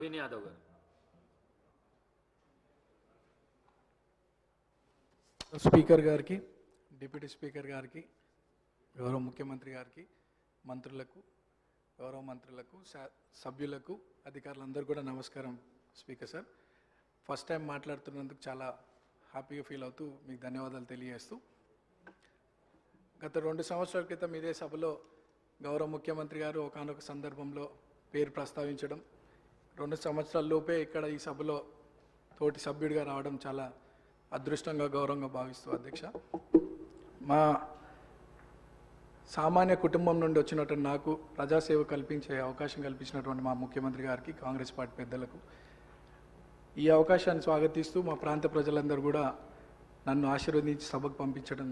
యాదవ్ గారు. స్పీకర్ గారికి, deputy speaker గారికి, గౌరవ ముఖ్యమంత్రి గారికి, మంత్రులకు, గౌరవ మంత్రులకు, సభ్యులకు, అధికారులందరూ కూడా నమస్కారం. స్పీకర్ సార్, ఫస్ట్ టైం మాట్లాడుతున్నందుకు చాలా హ్యాపీగా ఫీల్ అవుతూ మీకు ధన్యవాదాలు తెలియజేస్తూ, గత 2 సంవత్సరాల క్రితం ఇదే సభలో గౌరవ ముఖ్యమంత్రి గారు ఒకానొక సందర్భంలో పేరు ప్రస్తావించడం, 2 సంవత్సరాల లోపే ఇక్కడ ఈ సభలో తోటి సభ్యుడిగా రావడం చాలా అదృష్టంగా, గౌరవంగా భావిస్తూ అధ్యక్ష, మా సామాన్య కుటుంబం నుండి వచ్చినటువంటి నాకు ప్రజాసేవ కల్పించే అవకాశం కల్పించినటువంటి మా ముఖ్యమంత్రి గారికి, కాంగ్రెస్ పార్టీ పెద్దలకు ఈ అవకాశాన్ని స్వాగతిస్తూ, మా ప్రాంత ప్రజలందరూ కూడా నన్ను ఆశీర్వదించి సభకు పంపించడం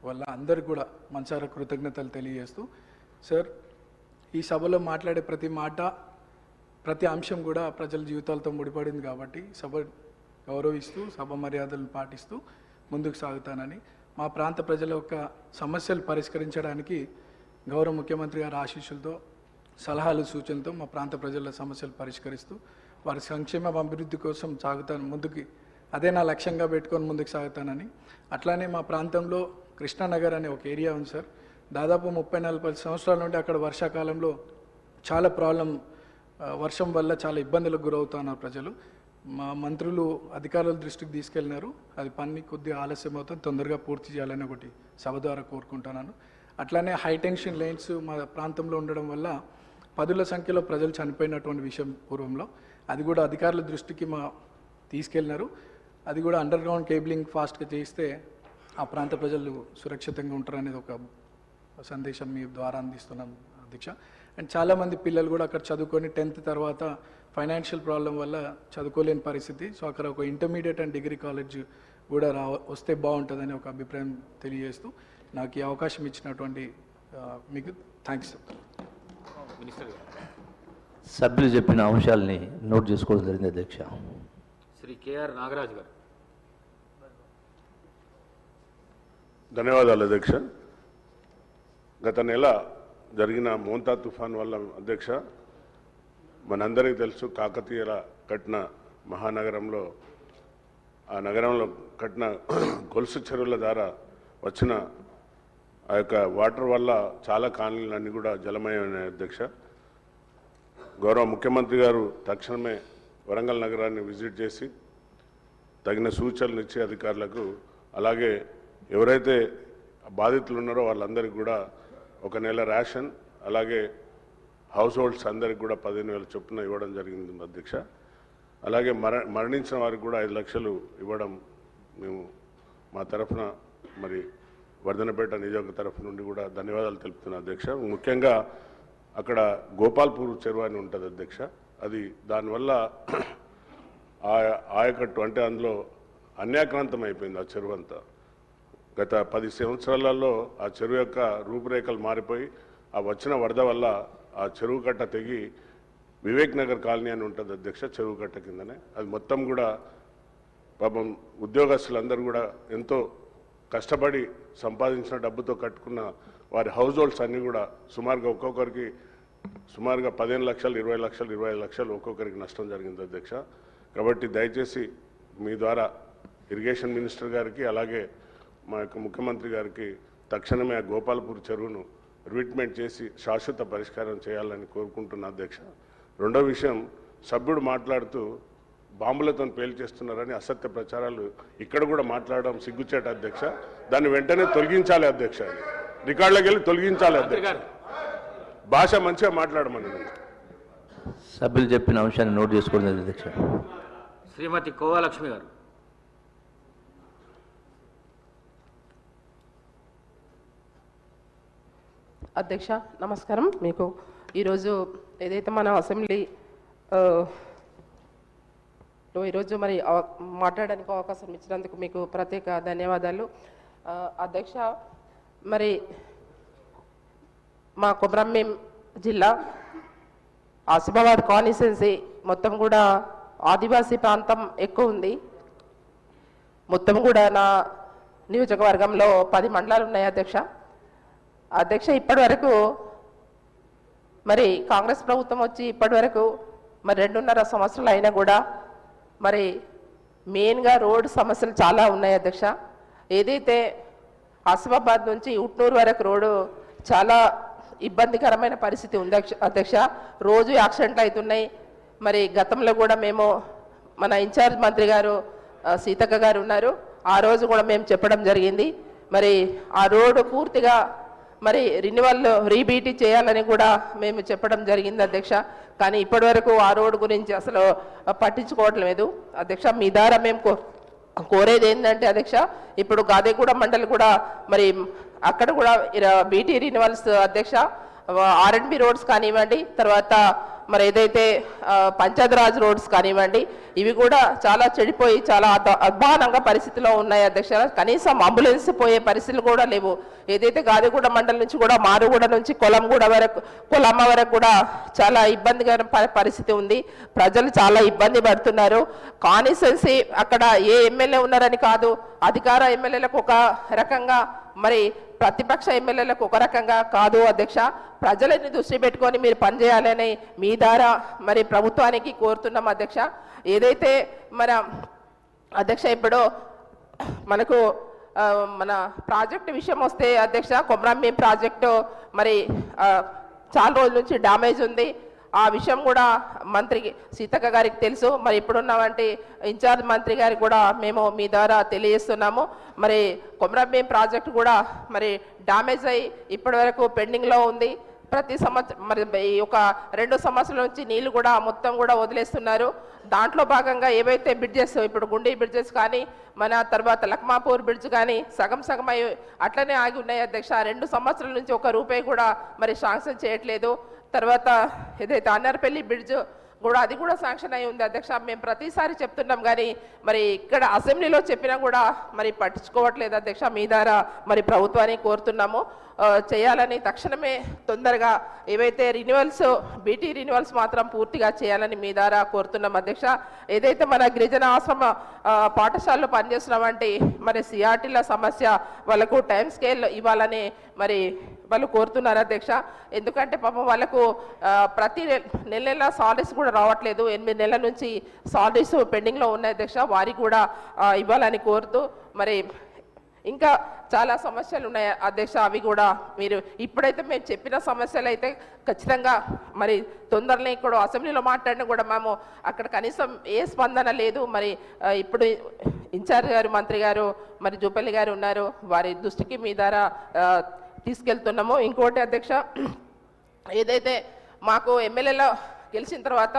వల్ల అందరికి కూడా మనసారా కృతజ్ఞతలు తెలియజేస్తూ, సార్ ఈ సభలో మాట్లాడే ప్రతి మాట, ప్రతి అంశం కూడా ప్రజల జీవితాలతో ముడిపడింది కాబట్టి సభ గౌరవిస్తూ, సభ మర్యాదలను పాటిస్తూ ముందుకు సాగుతానని, మా ప్రాంత ప్రజల యొక్క సమస్యలు పరిష్కరించడానికి గౌరవ ముఖ్యమంత్రి గారి ఆశీస్సులతో, సలహాలు, సూచనలతో మా ప్రాంత ప్రజల సమస్యలు పరిష్కరిస్తూ వారి సంక్షేమ అభివృద్ధి కోసం సాగుతాను ముందుకి, అదే నా లక్ష్యంగా పెట్టుకొని ముందుకు సాగుతానని. అట్లానే మా ప్రాంతంలో కృష్ణానగర్ అనే ఒక ఏరియా ఉంది సార్, దాదాపు 30-40 సంవత్సరాల నుండి అక్కడ వర్షాకాలంలో చాలా వర్షం వల్ల చాలా ఇబ్బందులకు గురవుతున్నారు ప్రజలు. మా మంత్రులు అధికారుల దృష్టికి తీసుకెళ్ళినారు, అది పని కొద్దిగా ఆలస్యం అవుతుంది, తొందరగా పూర్తి చేయాలని ఒకటి సభ ద్వారా కోరుకుంటున్నాను. అట్లానే హై టెన్షన్ లైన్స్ మా ప్రాంతంలో ఉండడం వల్ల పదుల సంఖ్యలో ప్రజలు చనిపోయినటువంటి విషయం పూర్వంలో, అది కూడా అధికారుల దృష్టికి తీసుకెళ్ళినారు. అది కూడా అండర్ గ్రౌండ్ కేబులింగ్ ఫాస్ట్గా చేయిస్తే ఆ ప్రాంత ప్రజలు సురక్షితంగా ఉంటారనేది ఒక సందేశం మీ ద్వారా అందిస్తున్నాం అధ్యక్ష. అండ్ చాలామంది పిల్లలు కూడా అక్కడ చదువుకొని 10th తర్వాత ఫైనాన్షియల్ ప్రాబ్లం వల్ల చదువుకోలేని పరిస్థితి. సో అక్కడ ఒక ఇంటర్మీడియట్ అండ్ డిగ్రీ కాలేజ్ కూడా వస్తే బాగుంటుందని ఒక అభిప్రాయం తెలియజేస్తూ, నాకు ఈ అవకాశం ఇచ్చినటువంటి మీకు థ్యాంక్స్. మినిస్టర్ గారు, సభ్యులు చెప్పిన అంశాలని నోట్ చేసుకోవడం జరిగింది అధ్యక్ష. శ్రీ కేఆర్ నాగరాజు గారు. ధన్యవాదాలు అధ్యక్ష. గత నెల జరిగిన మోంతా తుఫాన్ వల్ల అధ్యక్ష, మనందరికీ తెలుసు, కాకతీయుల కట్టిన మహానగరంలో, ఆ నగరంలో కట్టిన గొలుసు చెరువుల ద్వారా వచ్చిన ఆ యొక్క వాటర్ వల్ల చాలా కాలనీలన్నీ కూడా జలమయమైన అధ్యక్ష. గౌరవ ముఖ్యమంత్రి గారు తక్షణమే వరంగల్ నగరాన్ని విజిట్ చేసి తగిన సూచనలు ఇచ్చే అధికారులకు, అలాగే ఎవరైతే బాధితులు ఉన్నారో వాళ్ళందరికీ కూడా 1 నెల రేషన్, అలాగే హౌస్ హోల్డ్స్ అందరికి కూడా 15,000 చొప్పున ఇవ్వడం జరిగింది అధ్యక్ష. అలాగే మరణించిన వారికి కూడా 5 లక్షలు ఇవ్వడం మేము మా తరఫున, మరి వర్ధనపేట నియోజక తరఫు నుండి కూడా ధన్యవాదాలు తెలుపుతున్నాను అధ్యక్ష. ముఖ్యంగా అక్కడ గోపాల్పూర్ చెరువు అని ఉంటుంది అధ్యక్ష, అది దానివల్ల ఆయకట్టు అంటే అందులో అన్యాక్రాంతం అయిపోయింది ఆ చెరువు అంతా. గత 10 సంవత్సరాలలో ఆ చెరువు యొక్క రూపురేఖలు మారిపోయి, ఆ వచ్చిన వరద వల్ల ఆ చెరువు కట్ట తెగి వివేక్ నగర్ కాలనీ అని ఉంటుంది అధ్యక్ష, చెరువు కట్ట కిందనే అది మొత్తం కూడా పాపం ఉద్యోగస్తులందరూ కూడా ఎంతో కష్టపడి సంపాదించిన డబ్బుతో కట్టుకున్న వారి హౌస్ హోల్డ్స్ అన్నీ కూడా సుమారుగా ఒక్కొక్కరికి 15 లక్షలు, 20 లక్షలు, 25 లక్షలు ఒక్కొక్కరికి నష్టం జరిగింది అధ్యక్ష. కాబట్టి దయచేసి మీ ద్వారా ఇరిగేషన్ మినిస్టర్ గారికి, అలాగే మా యొక్క ముఖ్యమంత్రి గారికి తక్షణమే ఆ గోపాల్పూర్ చెరువును రిట్మెంట్ చేసి శాశ్వత పరిష్కారం చేయాలని కోరుకుంటున్నా అధ్యక్ష. రెండో విషయం, సభ్యుడు మాట్లాడుతూ బాంబులతో పేల్చేస్తున్నారని అసత్య ప్రచారాలు ఇక్కడ కూడా మాట్లాడడం సిగ్గుచేట అధ్యక్ష. దాన్ని వెంటనే తొలగించాలి అధ్యక్ష, రికార్డులోకి వెళ్ళి తొలగించాలి అధ్యక్ష. భాష మంచిగా మాట్లాడమని సభ్యులు చెప్పిన అంశాన్ని నోట్ చేసుకోవడం అధ్యక్ష. శ్రీమతి కోవాలక్ష్మి గారు. అధ్యక్ష నమస్కారం. మీకు ఈరోజు ఏదైతే మన అసెంబ్లీ ఈరోజు మరి మాట్లాడడానికి అవకాశం ఇచ్చినందుకు మీకు ప్రత్యేక ధన్యవాదాలు అధ్యక్ష. మరి మా కొమరంభీం జిల్లా ఆసిఫాబాద్ కాన్స్టిట్యుయెన్సీ మొత్తం కూడా ఆదివాసీ ప్రాంతం ఎక్కువ ఉంది. మొత్తం కూడా నా నియోజకవర్గంలో 10 మండలాలు ఉన్నాయి అధ్యక్ష. ఇప్పటి వరకు మరి కాంగ్రెస్ ప్రభుత్వం వచ్చి ఇప్పటి వరకు మరి 2.5 సంవత్సరాలు అయినా కూడా మరి మెయిన్గా రోడ్ సమస్యలు చాలా ఉన్నాయి అధ్యక్ష. ఏదైతే ఆసిఫాబాద్ నుంచి ఉట్నూరు వరకు రోడ్డు చాలా ఇబ్బందికరమైన పరిస్థితి ఉంది అధ్యక్ష. రోజు యాక్సిడెంట్లు అవుతున్నాయి. మరి గతంలో కూడా మేము మన ఇన్ఛార్జ్ మంత్రి గారు సీతక్క గారు ఉన్నారు, ఆ రోజు కూడా మేము చెప్పడం జరిగింది. మరి ఆ రోడ్డు పూర్తిగా మరి రిన్యువల్ రీబీటీ చేయాలని కూడా మేము చెప్పడం జరిగింది అధ్యక్ష. కానీ ఇప్పటి వరకు ఆ రోడ్డు గురించి అసలు పట్టించుకోవట్లేదు అధ్యక్ష. మీ ద్వారా మేము కోరేది ఏంటంటే అధ్యక్ష, ఇప్పుడు గాదేగూడ మండలి కూడా మరి అక్కడ కూడా బీటీ రిన్యువల్స్ అధ్యక్ష, R&B రోడ్స్ కానివ్వండి, తర్వాత మరి ఏదైతే పంచాయతీరాజ్ రోడ్స్ కానివ్వండి, ఇవి కూడా చాలా చెడిపోయి చాలా అధ్వానంగా పరిస్థితిలో ఉన్నాయి అధ్యక్ష. కనీసం అంబులెన్స్ పోయే పరిస్థితులు కూడా లేవు. ఏదైతే గాదిగూడ మండలం నుంచి కూడా మారుగూడ నుంచి కొలమ్మ వరకు కూడా చాలా ఇబ్బందికర పరిస్థితి ఉంది. ప్రజలు చాలా ఇబ్బంది పడుతున్నారు. కాన్స్టిట్యుయెన్సీ అక్కడ ఏ ఎమ్మెల్యే ఉన్నారని కాదు, అధికార ఎమ్మెల్యేలకు ఒక రకంగా, మరి ప్రతిపక్ష ఎమ్మెల్యేలకు ఒక రకంగా కాదు అధ్యక్ష. ప్రజలని దృష్టి పెట్టుకొని మీరు పనిచేయాలని మీ ద్వారా మరి ప్రభుత్వానికి కోరుతున్నాం అధ్యక్ష. ఏదైతే మన అధ్యక్ష ఇప్పుడు మనకు మన ప్రాజెక్టు విషయం వస్తే అధ్యక్ష, కొమరంభీం ప్రాజెక్టు మరి చాలా రోజుల నుంచి డ్యామేజ్ ఉంది. ఆ విషయం కూడా మంత్రి సీతక్క గారికి తెలుసు. మరి ఇప్పుడున్నవంటి ఇన్ఛార్జ్ మంత్రి గారికి కూడా మేము మీ ద్వారా తెలియజేస్తున్నాము. మరి కొమరంభీం ప్రాజెక్టు కూడా మరి డ్యామేజ్ అయ్యి ఇప్పటి వరకు పెండింగ్లో ఉంది. ప్రతి సంవత్సరం మరి ఒక 2 సంవత్సరాల నుంచి నీళ్లు కూడా మొత్తం కూడా వదిలేస్తున్నారు. దాంట్లో భాగంగా ఏవైతే బ్రిడ్జెస్, ఇప్పుడు గుండీ బ్రిడ్జెస్ కానీ, మన తర్వాత లక్మాపూర్ బ్రిడ్జ్ కానీ సగం అయి అట్లనే ఆగి ఉన్నాయి అధ్యక్ష. 2 సంవత్సరాల నుంచి ఒక రూపాయి కూడా మరి శాంక్షన్ చేయట్లేదు. తర్వాత ఏదైతే అన్నర్పల్లి బ్రిడ్జ్ కూడా అది కూడా శాంక్షన్ అయి ఉంది అధ్యక్ష. మేము ప్రతిసారి చెప్తున్నాం కానీ మరి ఇక్కడ అసెంబ్లీలో చెప్పినా కూడా మరి పట్టించుకోవట్లేదు అధ్యక్ష. మీ ద్వారా మరి ప్రభుత్వాన్ని కోరుతున్నాము చేయాలని, తక్షణమే తొందరగా ఏవైతే రిన్యువల్స్ బీటీ రిన్యువల్స్ మాత్రం పూర్తిగా చేయాలని మీ ద్వారా కోరుతున్నాం అధ్యక్ష. ఏదైతే మన గిరిజన ఆశ్రమ పాఠశాలలో పనిచేస్తున్నామంటే మరి సిఆర్టీల సమస్య వాళ్ళకు టైం స్కేల్ ఇవ్వాలని మరి వాళ్ళు కోరుతున్నారు అధ్యక్ష. ఎందుకంటే పాపం వాళ్ళకు ప్రతి నెల సాలరీస్ కూడా రావట్లేదు. 8 నెలల నుంచి సాలరీస్ పెండింగ్లో ఉన్నాయి అధ్యక్ష. వారికి కూడా ఇవ్వాలని కోరుతూ మరి ఇంకా చాలా సమస్యలు ఉన్నాయి అధ్యక్ష. అవి కూడా మీరు ఇప్పుడైతే మేము చెప్పిన సమస్యలు అయితే ఖచ్చితంగా మరి తొందరలో ఇక్కడ అసెంబ్లీలో మాట్లాడినా కూడా మేము అక్కడ కనీసం ఏ స్పందన లేదు. మరి ఇప్పుడు ఇన్ఛార్జ్ గారు మంత్రి గారు మరి జూపల్లి గారు ఉన్నారు, వారి దృష్టికి మీ ద్వారా తీసుకెళ్తున్నాము. ఇంకోటి అధ్యక్ష, ఏదైతే మాకు ఎమ్మెల్యేలో గెలిచిన తర్వాత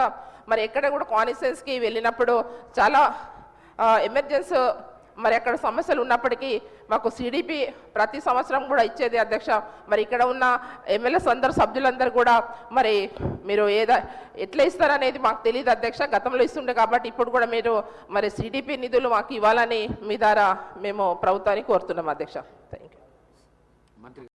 మరి ఎక్కడ కూడా కాన్స్టిట్యుయెన్సీకి వెళ్ళినప్పుడు చాలా ఎమర్జెన్సీ మరి అక్కడ సమస్యలు ఉన్నప్పటికీ మాకు సిడిపి ప్రతి సంవత్సరం కూడా ఇచ్చేది అధ్యక్ష. మరి ఇక్కడ ఉన్న ఎమ్మెల్యేస్ అందరూ సభ్యులందరూ కూడా మరి మీరు ఎట్లా ఇస్తారనేది మాకు తెలియదు అధ్యక్ష. గతంలో ఇస్తుండే కాబట్టి ఇప్పుడు కూడా మీరు మరి సిడిపి నిధులు మాకు ఇవ్వాలని మీ ద్వారా మేము ప్రభుత్వాన్ని కోరుతున్నాం అధ్యక్ష. Thank you.